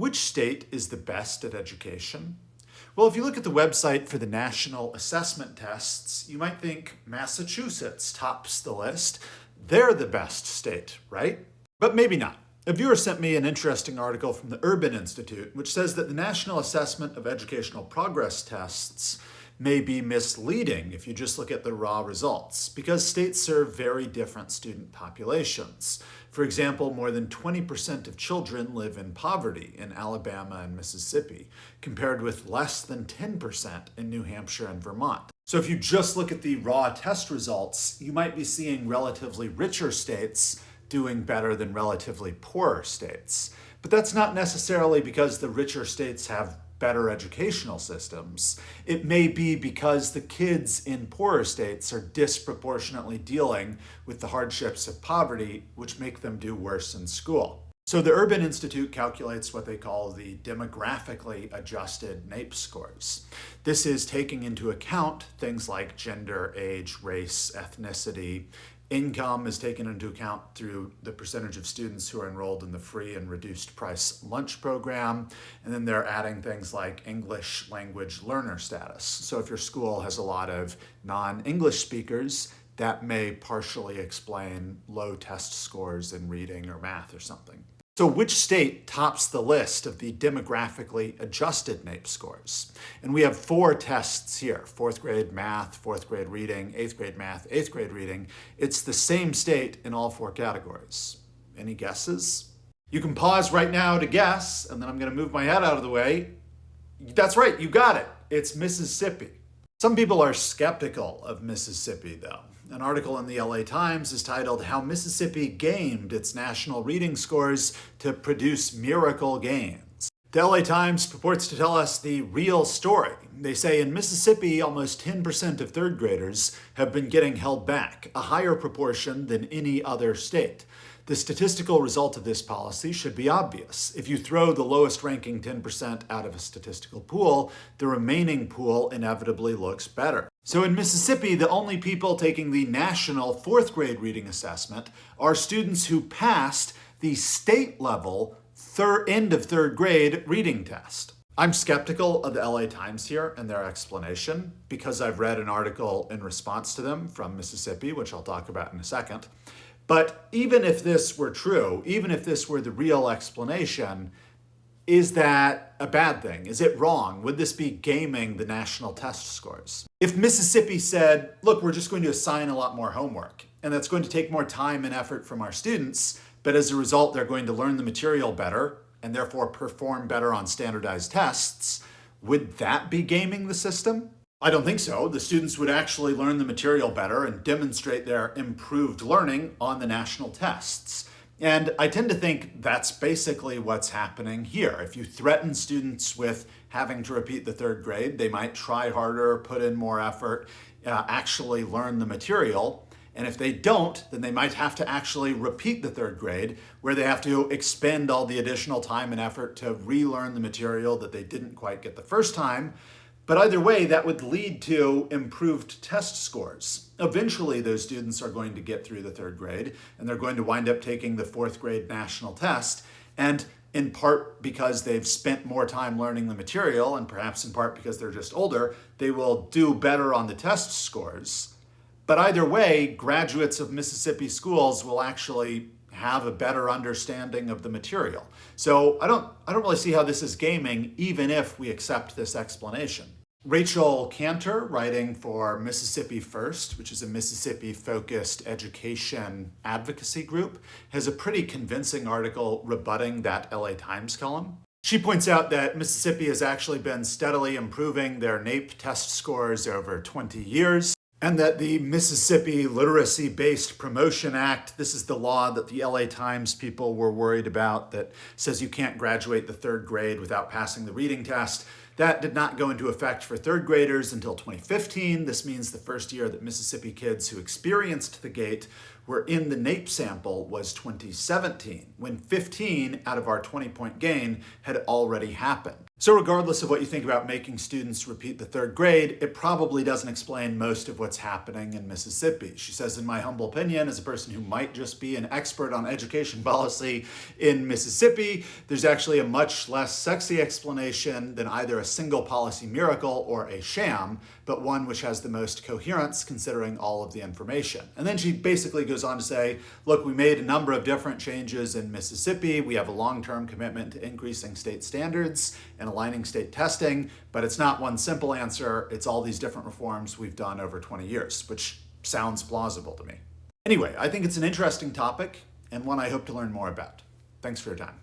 Which state is the best at education? Well, if you look at the website for the national assessment tests, you might think Massachusetts tops the list. They're the best state, right? But maybe not. A viewer sent me an interesting article from the Urban Institute, which says that the National Assessment of Educational Progress tests may be misleading if you just look at the raw results, because states serve very different student populations. For example, more than 20% of children live in poverty in Alabama and Mississippi, compared with less than 10% in New Hampshire and Vermont. So if you just look at the raw test results, you might be seeing relatively richer states doing better than relatively poorer states. But that's not necessarily because the richer states have better educational systems. It may be because the kids in poorer states are disproportionately dealing with the hardships of poverty, which make them do worse in school. So the Urban Institute calculates what they call the demographically adjusted NAEP scores. This is taking into account things like gender, age, race, ethnicity. Income is taken into account through the percentage of students who are enrolled in the free and reduced price lunch program. And then they're adding things like English language learner status. So if your school has a lot of non-English speakers, that may partially explain low test scores in reading or math or something. So which state tops the list of the demographically adjusted NAEP scores? And we have 4 tests here: 4th grade math, 4th grade reading, 8th grade math, 8th grade reading. It's the same state in all 4 categories. Any guesses? You can pause right now to guess, and then I'm going to move my head out of the way. That's right, you got it. It's Mississippi. Some people are skeptical of Mississippi, though. An article in the LA Times is titled "How Mississippi Gamed Its National Reading Scores to Produce Miracle Gains." The LA Times purports to tell us the real story. They say in Mississippi, almost 10% of 3rd graders have been getting held back, a higher proportion than any other state. The statistical result of this policy should be obvious. If you throw the lowest ranking 10% out of a statistical pool, the remaining pool inevitably looks better. So in Mississippi, the only people taking the national 4th grade reading assessment are students who passed the state level end of 3rd grade reading test. I'm skeptical of the LA Times here and their explanation because I've read an article in response to them from Mississippi, which I'll talk about in a second. But even if this were true, even if this were the real explanation, is that a bad thing? Is it wrong? Would this be gaming the national test scores? If Mississippi said, look, we're just going to assign a lot more homework, and that's going to take more time and effort from our students, but as a result, they're going to learn the material better and therefore perform better on standardized tests, would that be gaming the system? I don't think so. The students would actually learn the material better and demonstrate their improved learning on the national tests. And I tend to think that's basically what's happening here. If you threaten students with having to repeat the 3rd grade, they might try harder, put in more effort, actually learn the material. And if they don't, then they might have to actually repeat the 3rd grade, where they have to expend all the additional time and effort to relearn the material that they didn't quite get the first time. But either way, that would lead to improved test scores. Eventually, those students are going to get through the 3rd grade, and they're going to wind up taking the 4th grade national test. And in part because they've spent more time learning the material, and perhaps in part because they're just older, they will do better on the test scores. But either way, graduates of Mississippi schools will actually have a better understanding of the material. So I don't really see how this is gaming, even if we accept this explanation. Rachel Cantor, writing for Mississippi First, which is a Mississippi-focused education advocacy group, has a pretty convincing article rebutting that LA Times column. She points out that Mississippi has actually been steadily improving their NAEP test scores over 20 years, and that the Mississippi Literacy-Based Promotion Act, this is the law that the LA Times people were worried about that says you can't graduate the 3rd grade without passing the reading test. That did not go into effect for 3rd graders until 2015. This means the first year that Mississippi kids who experienced the GATE where in the NAEP sample was 2017, when 15 out of our 20-point gain had already happened. So regardless of what you think about making students repeat the third grade, it probably doesn't explain most of what's happening in Mississippi. She says, in my humble opinion, as a person who might just be an expert on education policy in Mississippi, there's actually a much less sexy explanation than either a single policy miracle or a sham, but one which has the most coherence considering all of the information. And then she basically goes on to say, look, we made a number of different changes in Mississippi. We have a long-term commitment to increasing state standards and aligning state testing, but it's not one simple answer. It's all these different reforms we've done over 20 years, which sounds plausible to me. Anyway, I think it's an interesting topic and one I hope to learn more about. Thanks for your time.